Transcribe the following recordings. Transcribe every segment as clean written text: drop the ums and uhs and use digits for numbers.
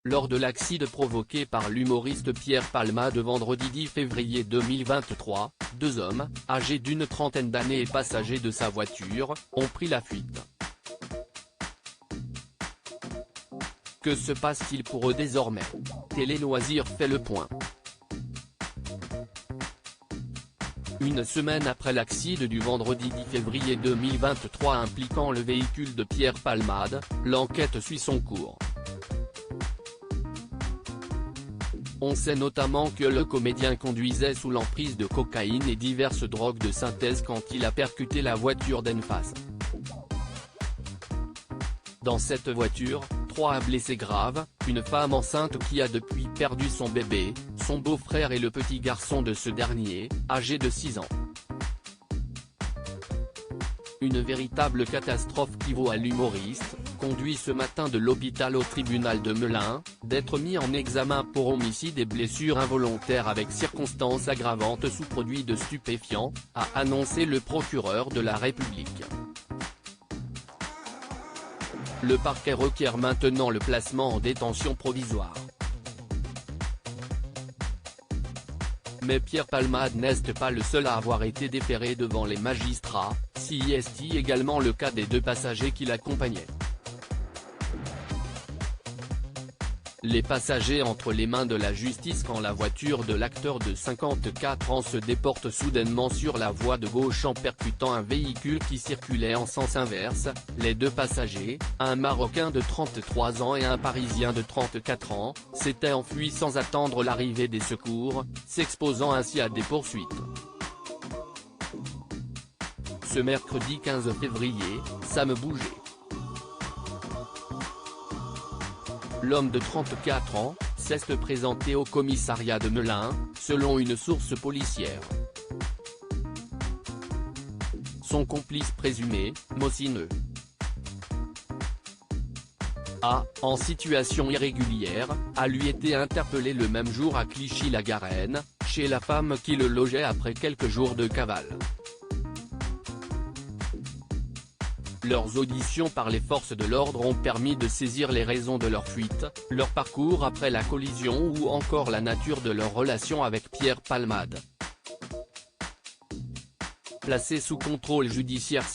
Lors de l'accident provoqué par l'humoriste Pierre Palmade vendredi 10 février 2023, deux hommes, âgés d'une trentaine d'années et passagers de sa voiture, ont pris la fuite. Que se passe-t-il pour eux désormais? Télé Loisirs fait le point. Une semaine après l'accident du vendredi 10 février 2023 impliquant le véhicule de Pierre Palmade, l'enquête suit son cours. On sait notamment que le comédien conduisait sous l'emprise de cocaïne et diverses drogues de synthèse quand il a percuté la voiture d'en face. Dans cette voiture, 3 blessés graves, une femme enceinte qui a depuis perdu son bébé, son beau-frère et le petit garçon de ce dernier, âgé de 6 ans. Une véritable catastrophe qui vaut à l'humoriste, conduit ce matin de l'hôpital au tribunal de Melun, d'être mis en examen pour homicide et blessures involontaires avec circonstances aggravantes sous produit de stupéfiants, a annoncé le procureur de la République. Le parquet requiert maintenant le placement en détention provisoire. Mais Pierre Palmade n'est pas le seul à avoir été déféré devant les magistrats, c'est également le cas des 2 passagers qui l'accompagnaient. Les passagers entre les mains de la justice quand la voiture de l'acteur de 54 ans se déporte soudainement sur la voie de gauche en percutant un véhicule qui circulait en sens inverse. Les 2 passagers, un Marocain de 33 ans et un Parisien de 34 ans, s'étaient enfuis sans attendre l'arrivée des secours, s'exposant ainsi à des poursuites. Ce mercredi 15 février, Sam Bouget. L'homme de 34 ans, s'est présenté au commissariat de Melun, selon une source policière. Son complice présumé, Mohsin A, en situation irrégulière, a lui été interpellé le même jour à Clichy-la-Garenne, chez la femme qui le logeait après quelques jours de cavale. Leurs auditions par les forces de l'ordre ont permis de saisir les raisons de leur fuite, leur parcours après la collision ou encore la nature de leur relation avec Pierre Palmade. Placés sous contrôle judiciaire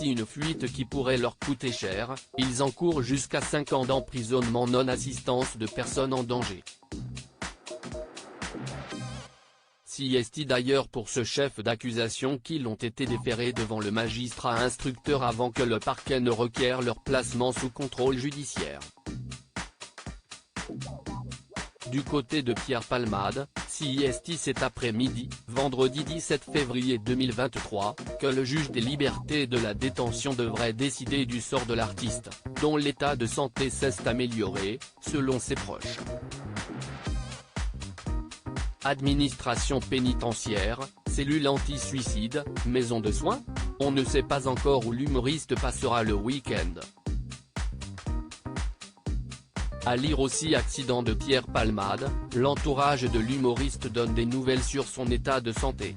une fuite qui pourrait leur coûter cher, ils encourent jusqu'à 5 ans d'emprisonnement non-assistance de personnes en danger. D'ailleurs pour ce chef d'accusation qu'ils ont été déférés devant le magistrat instructeur avant que le parquet ne requiert leur placement sous contrôle judiciaire. Du côté de Pierre Palmade, cet après-midi, vendredi 17 février 2023, que le juge des libertés et de la détention devrait décider du sort de l'artiste, dont l'état de santé s'est amélioré, selon ses proches. Administration pénitentiaire, cellule anti-suicide, maison de soins? On ne sait pas encore où l'humoriste passera le week-end. À lire aussi accident de Pierre Palmade, l'entourage de l'humoriste donne des nouvelles sur son état de santé.